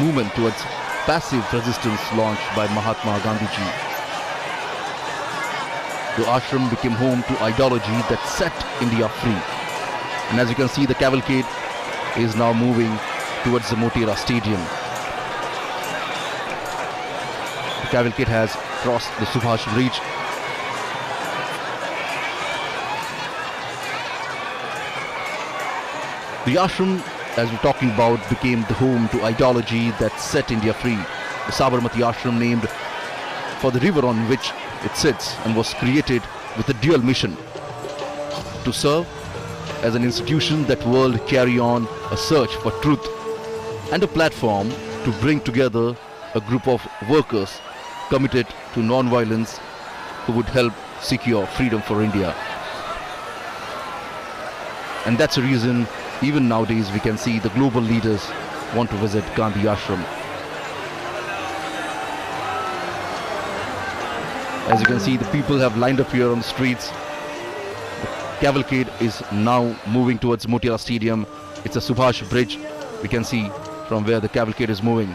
movement towards passive resistance launched by Mahatma Gandhiji. The ashram became home to ideology that set India free. And as you can see, the cavalcade is now moving towards the Motera Stadium. The cavalcade has crossed the Subhash Bridge. The ashram, as we're talking about, became the home to ideology that set India free. The Sabarmati ashram, named for the river on which it sits, and was created with a dual mission: to serve as an institution that world carry on a search for truth, and a platform to bring together a group of workers committed to non-violence who would help secure freedom for India. And that's the reason even nowadays we can see the global leaders want to visit Gandhi Ashram. As you can see, the people have lined up here on the streets. The cavalcade is now moving towards Motera Stadium. It's a Subhash Bridge. We can see from where the cavalcade is moving.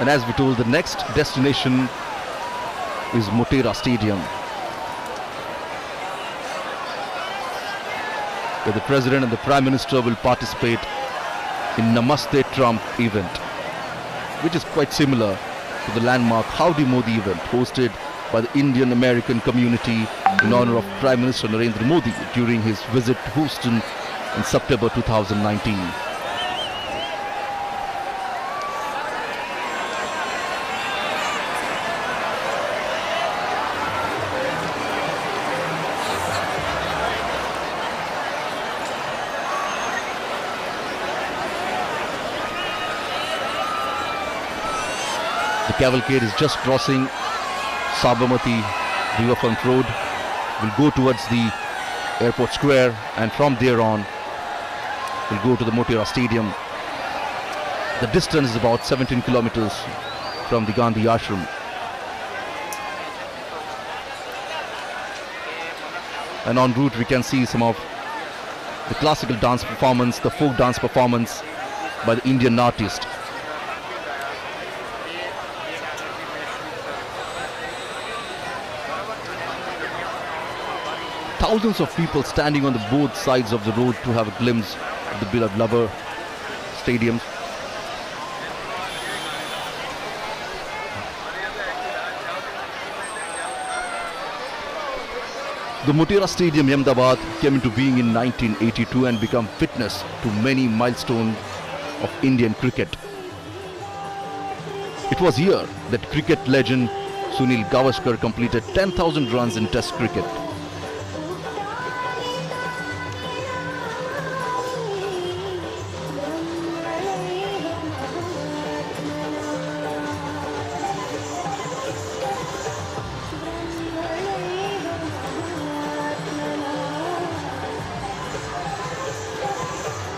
And as we told, the next destination is Motera Stadium, where the President and the Prime Minister will participate in Namaste Trump event, which is quite similar to the landmark Howdy Modi event hosted by the Indian American community in honor of Prime Minister Narendra Modi during his visit to Houston in September 2019. The cavalcade is just crossing Sabarmati Riverfront Road. Will go towards the airport square, and from there on will go to the Motera Stadium. The distance is about 17 kilometers from the Gandhi Ashram. And en route we can see some of the classical dance performance, the folk dance performance by the Indian artist. Thousands of people standing on the both sides of the road to have a glimpse of the beloved lover stadium. The Motera Stadium, Ahmedabad, came into being in 1982 and became witness to many milestones of Indian cricket. It was here that cricket legend Sunil Gavaskar completed 10,000 runs in Test cricket.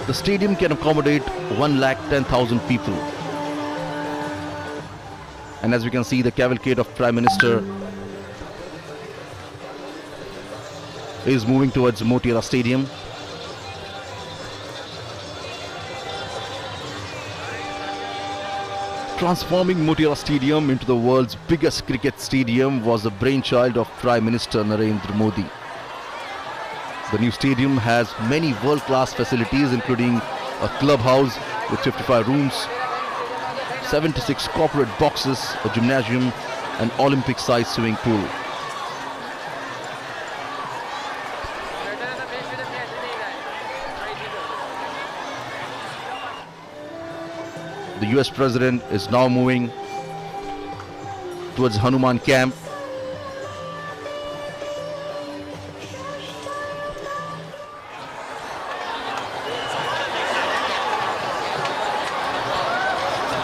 The stadium can accommodate 110,000 people. And as we can see, the cavalcade of Prime Minister is moving towards Motera Stadium. Transforming Motera Stadium into the world's biggest cricket stadium was the brainchild of Prime Minister Narendra Modi. The new stadium has many world-class facilities, including a clubhouse with 55 rooms, 76 corporate boxes, a gymnasium, and Olympic-sized swimming pool. The US President is now moving towards Hanuman Camp.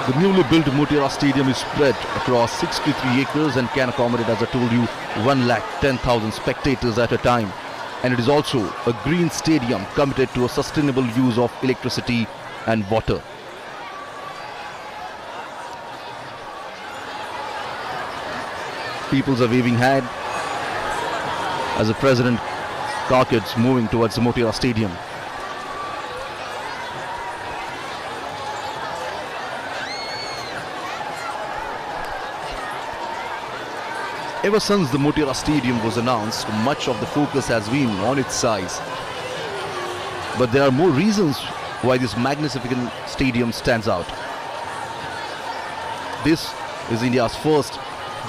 The newly built Motera Stadium is spread across 63 acres and can accommodate, as I told you, 110,000 spectators at a time. And it is also a green stadium committed to a sustainable use of electricity and water. Peoples are waving hand as the President Karkid's moving towards the Motera Stadium. Ever since the Motera Stadium was announced, much of the focus has been on its size. But there are more reasons why this magnificent stadium stands out. This is India's first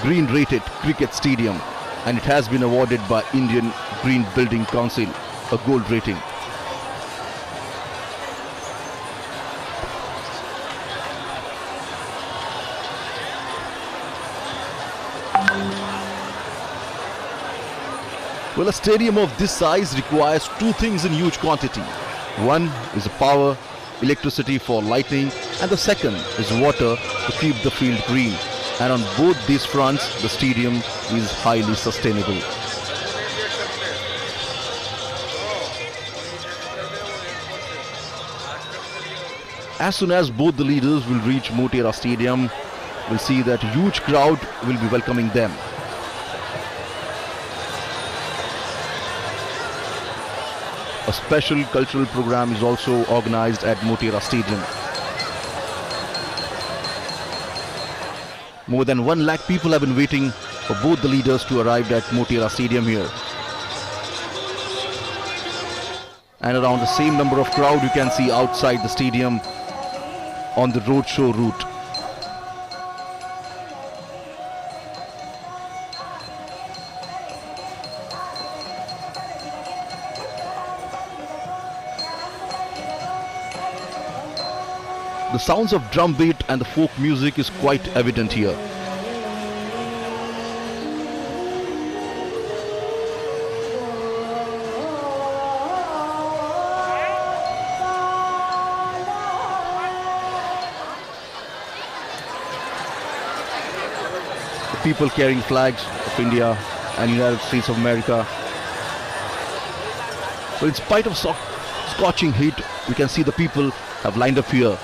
green-rated cricket stadium, and it has been awarded by Indian Green Building Council a gold rating. Well, a stadium of this size requires two things in huge quantity. One is the power, electricity for lighting, and the second is water to keep the field green. And on both these fronts, the stadium is highly sustainable. As soon as both the leaders will reach Motera Stadium, we'll see that a huge crowd will be welcoming them. A special cultural program is also organized at Motera Stadium. More than 1 lakh people have been waiting for both the leaders to arrive at Motera Stadium here. And around the same number of crowd you can see outside the stadium on the roadshow route. The sounds of drum beat and the folk music is quite evident here. The people carrying flags of India and United States of America. So in spite of scorching heat, we can see the people have lined up here.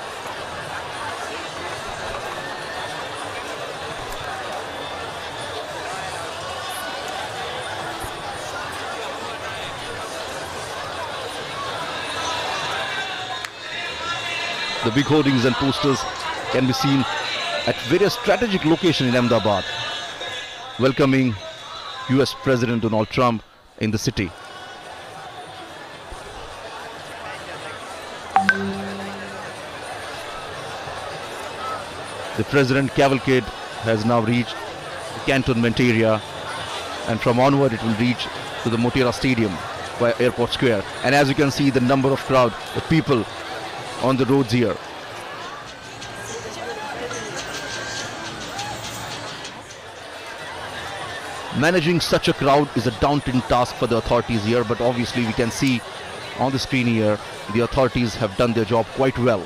The big hoardings and posters can be seen at various strategic locations in Ahmedabad, welcoming US President Donald Trump in the city. The President Cavalcade has now reached the cantonment area, and from onward it will reach to the Motera Stadium via Airport Square. And as you can see, the number of crowd, the people on the roads here. Managing such a crowd is a daunting task for the authorities here, but obviously we can see on the screen here the authorities have done their job quite well.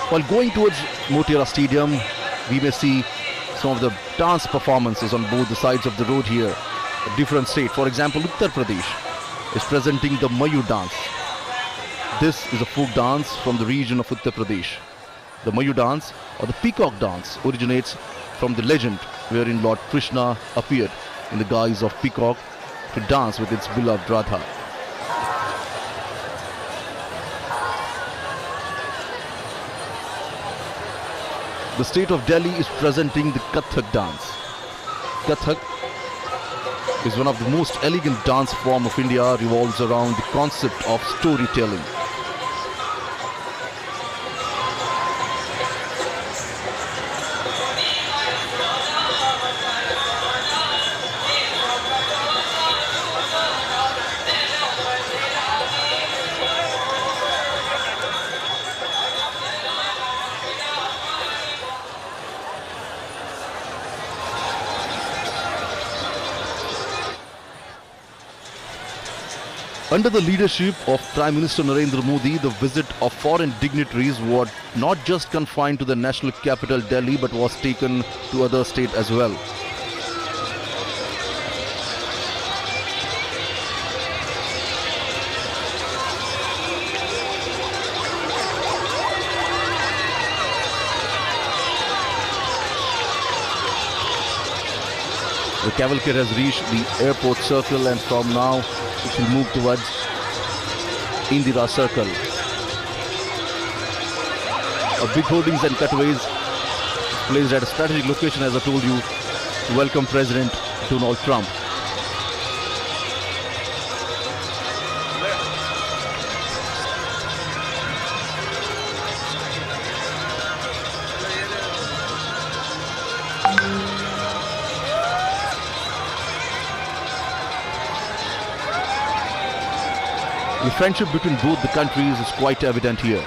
While going towards Motera Stadium, we may see some of the dance performances on both the sides of the road here. A different state, for example, Uttar Pradesh is presenting the Mayur dance. This is a folk dance from the region of Uttar Pradesh. The Mayur dance, or the peacock dance, originates from the legend wherein Lord Krishna appeared in the guise of peacock to dance with its beloved Radha. The state of Delhi is presenting the Kathak dance. Kathak is one of the most elegant dance form of India, revolves around the concept of storytelling. Under the leadership of Prime Minister Narendra Modi, the visit of foreign dignitaries was not just confined to the national capital Delhi but was taken to other states as well. The cavalcade has reached the airport circle and from now it will move towards Indira Circle. Big hoardings and cutaways placed at a strategic location, as I told you, to welcome President Donald Trump. The friendship between both the countries is quite evident here.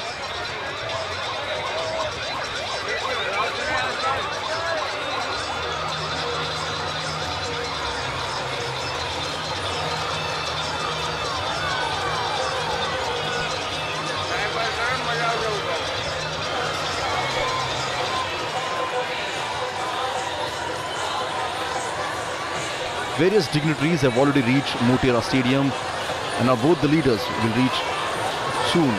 Various dignitaries have already reached Motera Stadium, and now both the leaders will reach soon.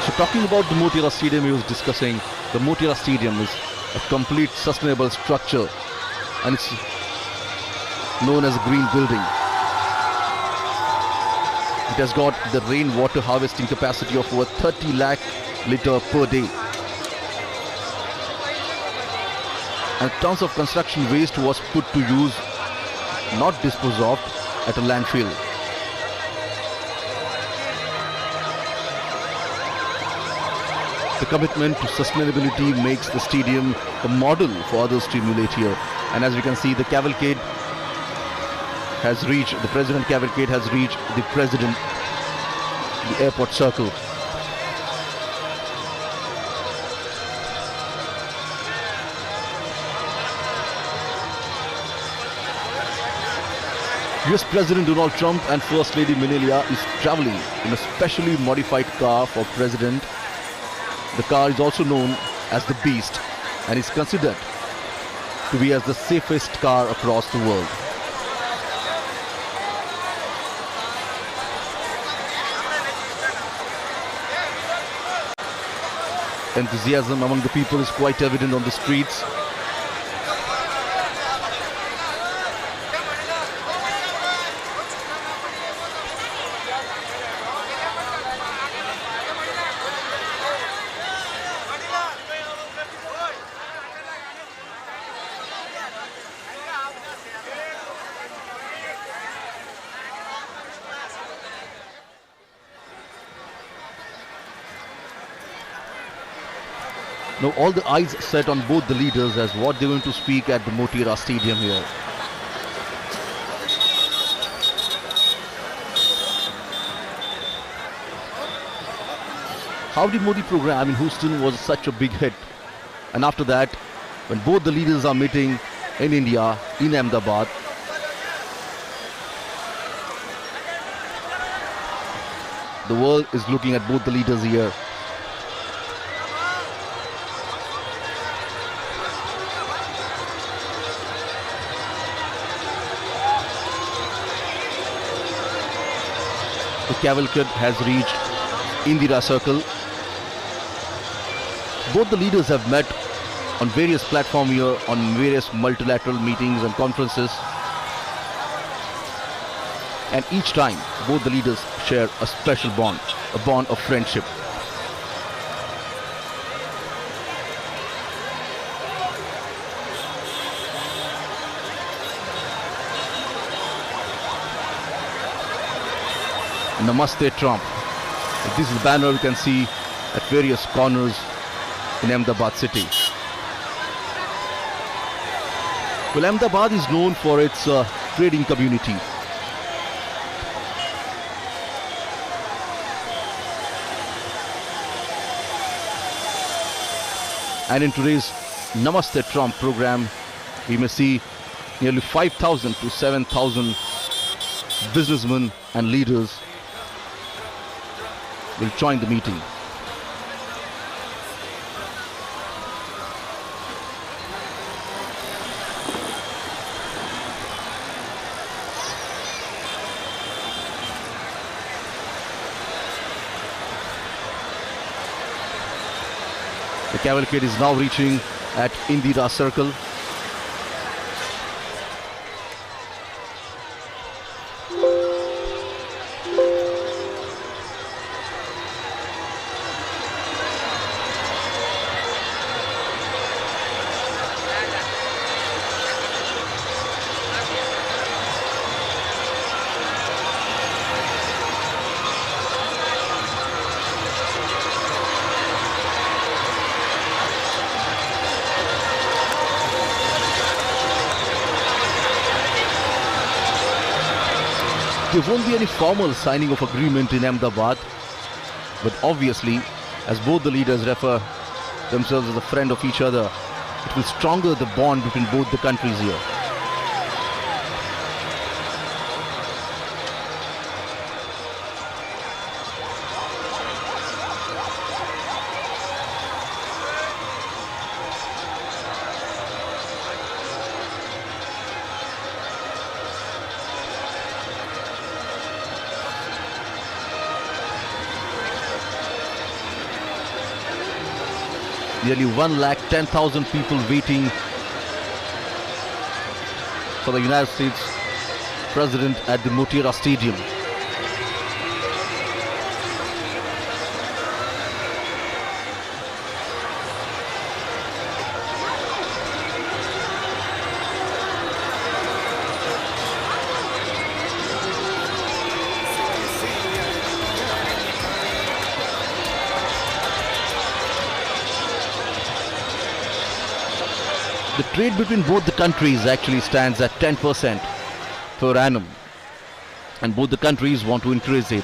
So talking about the Motera Stadium, he was discussing the Motera Stadium is a complete sustainable structure and it's known as a green building. It has got the rainwater harvesting capacity of over 30 lakh litre per day. And tons of construction waste was put to use, not disposed of, at a landfill. The commitment to sustainability makes the stadium a model for others to emulate here. And as we can see, the cavalcade has reached, the President cavalcade has reached the airport circle. US President Donald Trump and First Lady Melania is traveling in a specially modified car for President. The car is also known as the Beast and is considered to be as the safest car across the world. Enthusiasm among the people is quite evident on the streets. Now all the eyes set on both the leaders as what they're going to speak at the Motera Stadium here. Howdy Modi program in Houston was such a big hit. And after that, when both the leaders are meeting in India, in Ahmedabad, the world is looking at both the leaders here. The cavalcade has reached Indira Circle. Both the leaders have met on various platforms here, on various multilateral meetings and conferences. And each time, both the leaders share a special bond, a bond of friendship. Namaste Trump. This is the banner we can see at various corners in Ahmedabad city. Well, Ahmedabad is known for its trading community. And in today's Namaste Trump program, we may see nearly 5,000 to 7,000 businessmen and leaders will join the meeting. The cavalcade is now reaching at Indira Circle. There won't be any formal signing of agreement in Ahmedabad, but obviously, as both the leaders refer themselves as a friend of each other, it will stronger the bond between both the countries here. Nearly 110,000 people waiting for the United States President at the Motera Stadium. The trade between both the countries actually stands at 10% per annum, and both the countries want to increase it.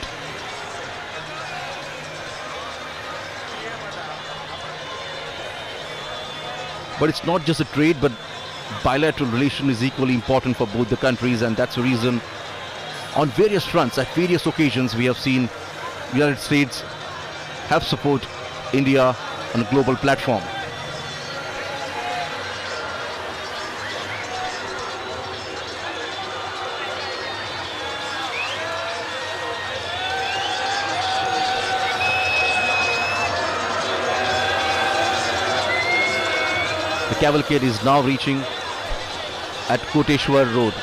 But it's not just a trade, but bilateral relation is equally important for both the countries, and that's the reason on various fronts, at various occasions, we have seen the United States help support India on a global platform. The cavalcade is now reaching at Koteshwar Road.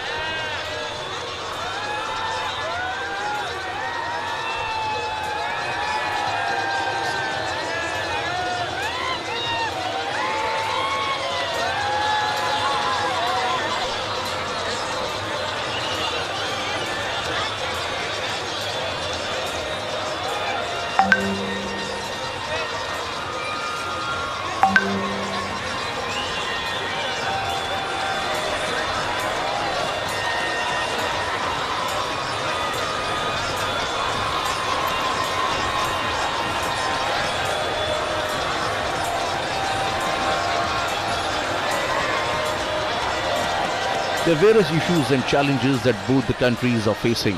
There are various issues and challenges that both the countries are facing.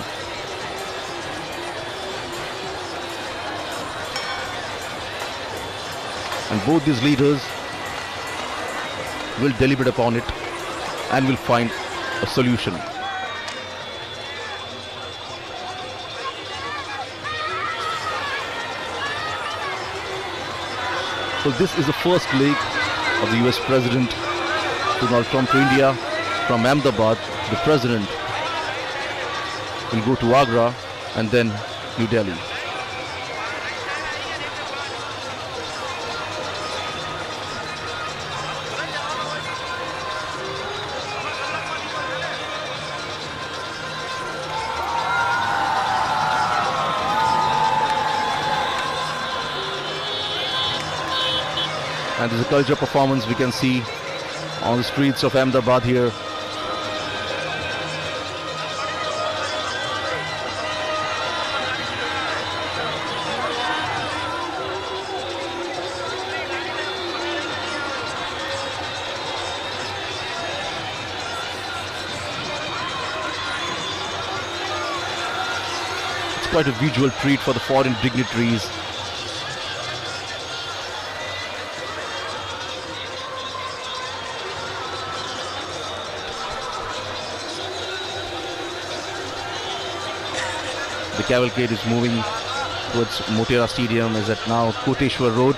And both these leaders will deliberate upon it and will find a solution. So this is the first leg of the US President Donald Trump to India. From Ahmedabad, the President will go to Agra and then New Delhi. And there's a culture performance we can see on the streets of Ahmedabad here. quite a visual treat for the foreign dignitaries. The cavalcade is moving towards Motera Stadium, is at now Koteshwar Road.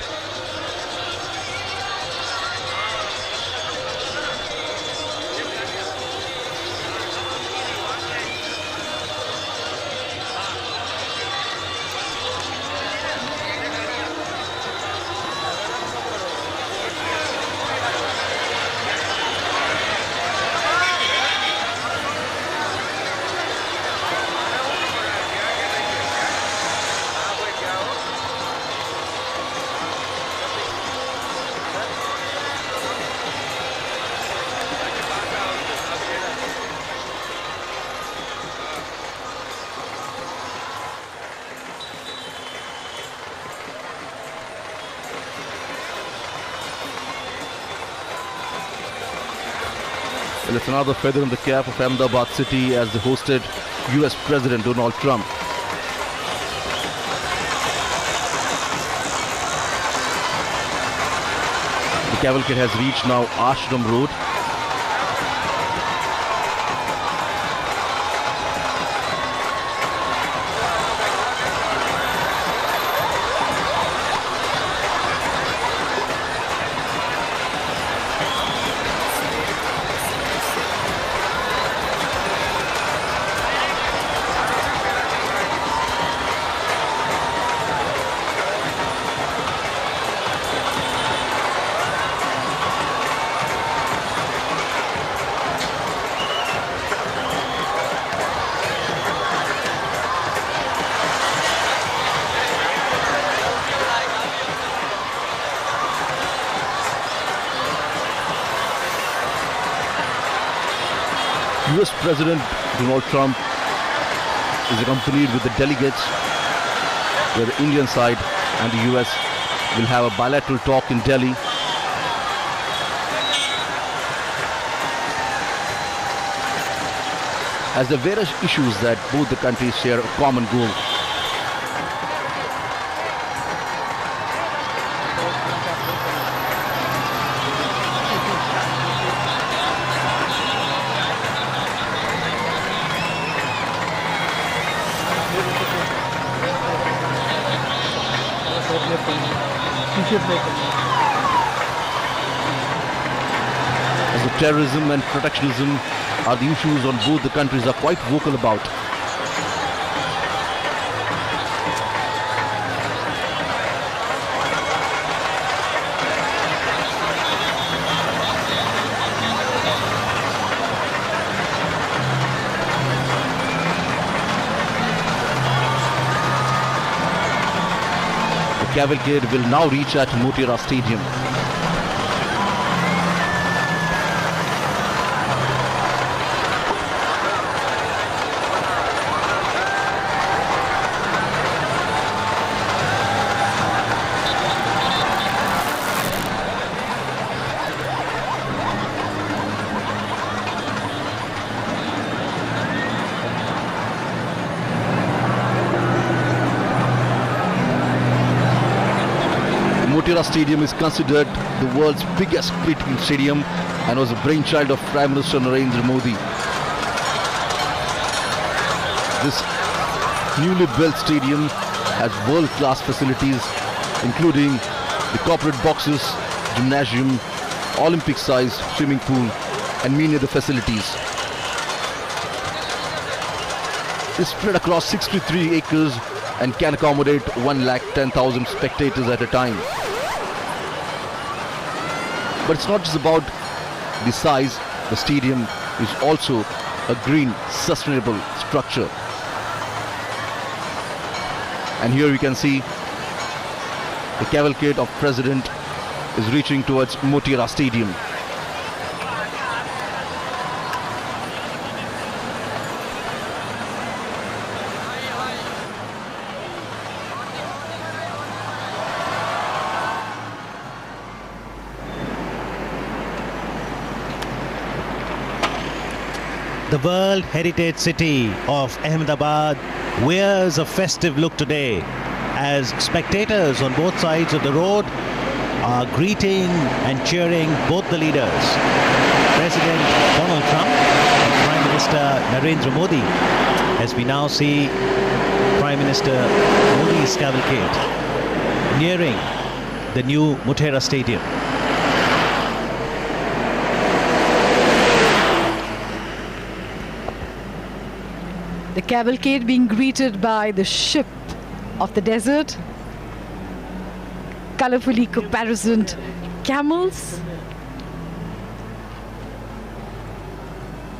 Well, it's another feather in the cap of Ahmedabad city as they hosted US President Donald Trump. The cavalcade has reached now Ashram Road. US President Donald Trump is accompanied with the delegates, where the Indian side and the US will have a bilateral talk in Delhi. As there are various issues that both the countries share a common goal. As the terrorism and protectionism are the issues on both the countries are quite vocal about. The cavalcade will now reach at Motera Stadium. Motera Stadium is considered the world's biggest cricketing stadium and was a brainchild of Prime Minister Narendra Modi. This newly built stadium has world-class facilities including the corporate boxes, gymnasium, Olympic-sized swimming pool and many other facilities. It's spread across 63 acres and can accommodate 110,000 spectators at a time. But it's not just about the size, the stadium is also a green, sustainable structure. And here you can see the cavalcade of President is reaching towards Motera Stadium. The World Heritage City of Ahmedabad wears a festive look today as spectators on both sides of the road are greeting and cheering both the leaders, President Donald Trump and Prime Minister Narendra Modi, as we now see Prime Minister Modi's cavalcade nearing the new Motera Stadium. The cavalcade being greeted by the ship of the desert, colorfully caparisoned camels.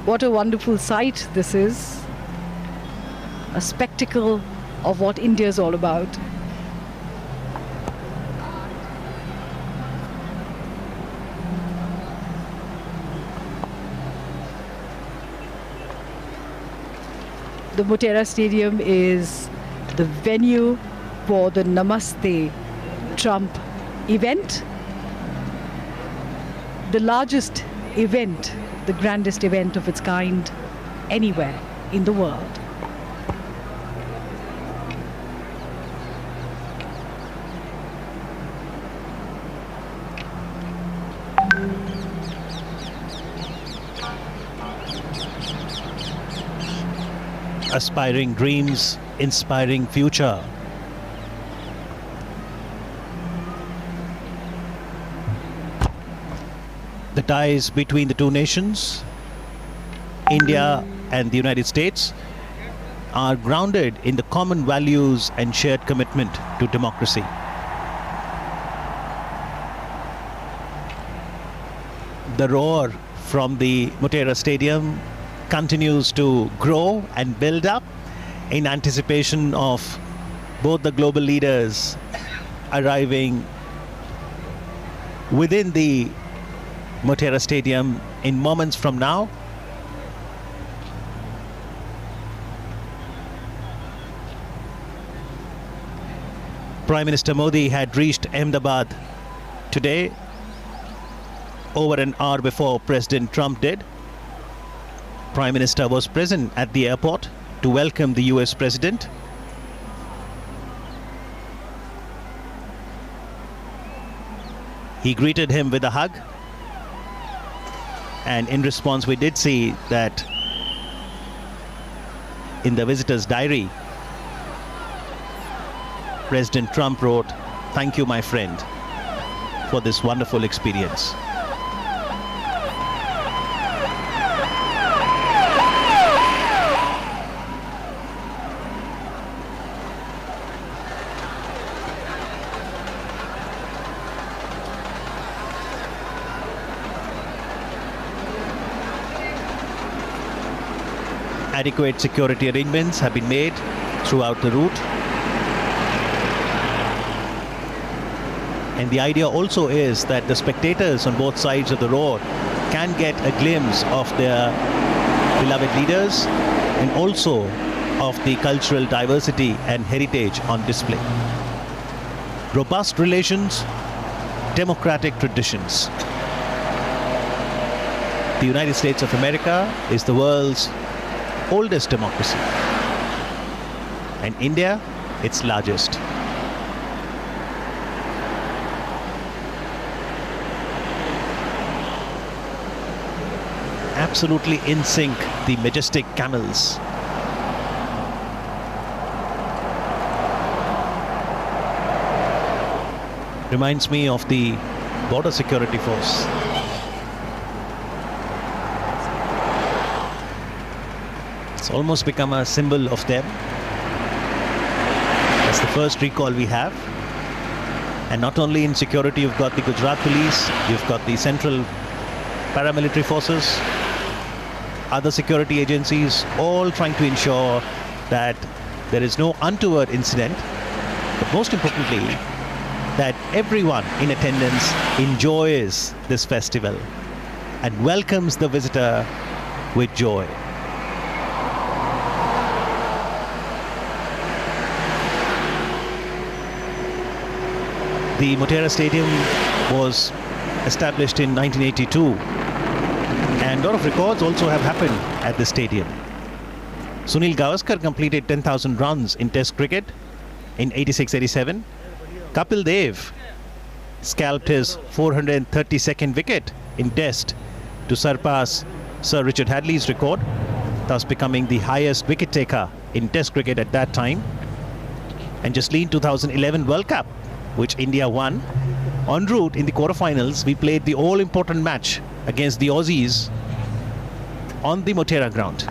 What a wonderful sight this is. A spectacle of what India is all about. The Motera Stadium is the venue for the Namaste Trump event. The largest event, the grandest event of its kind anywhere in the world. Aspiring dreams, inspiring future. The ties between the two nations, India and the United States, are grounded in the common values and shared commitment to democracy. The roar from the Motera Stadium continues to grow and build up in anticipation of both the global leaders arriving within the Motera Stadium in moments from now. Prime Minister Modi had reached Ahmedabad today, over an hour before President Trump did. Prime Minister was present at the airport to welcome the US President. He greeted him with a hug, and in response we did see that in the visitor's diary, President Trump wrote, "Thank you, my friend, for this wonderful experience." Adequate security arrangements have been made throughout the route. And the idea also is that the spectators on both sides of the road can get a glimpse of their beloved leaders and also of the cultural diversity and heritage on display. Robust relations, democratic traditions. The United States of America is the world's oldest democracy, and India its largest. Absolutely in sync, the majestic camels. Reminds me of the border security force. It's almost become a symbol of them. That's the first recall we have. And not only in security, you've got the Gujarat police, you've got the central paramilitary forces, other security agencies, all trying to ensure that there is no untoward incident, but most importantly, that everyone in attendance enjoys this festival and welcomes the visitor with joy. The Motera Stadium was established in 1982, and a lot of records also have happened at the stadium. Sunil Gavaskar completed 10,000 runs in Test cricket in 86-87. Kapil Dev scalped his 432nd wicket in Test to surpass Sir Richard Hadley's record, thus becoming the highest wicket taker in Test cricket at that time. And just in 2011 World Cup, which India won, en route in the quarterfinals, we played the all-important match against the Aussies on the Motera ground.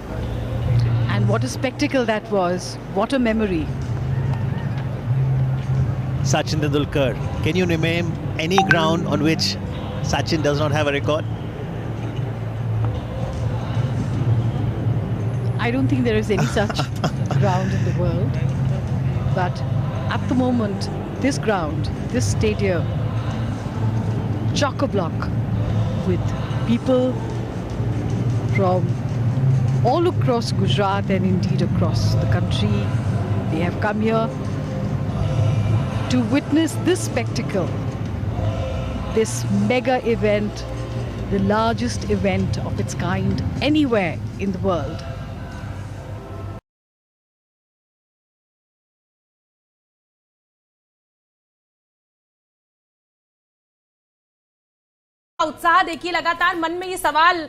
And what a spectacle that was. What a memory. Sachin Tendulkar, can you name any ground on which Sachin does not have a record? I don't think there is any such ground in the world. But at the moment, this ground, this stadium, chock-a-block with people from all across Gujarat and indeed across the country. They have come here to witness this spectacle, this mega event, the largest event of its kind anywhere in the world. उत्साह देखिए, लगातार मन में ये सवाल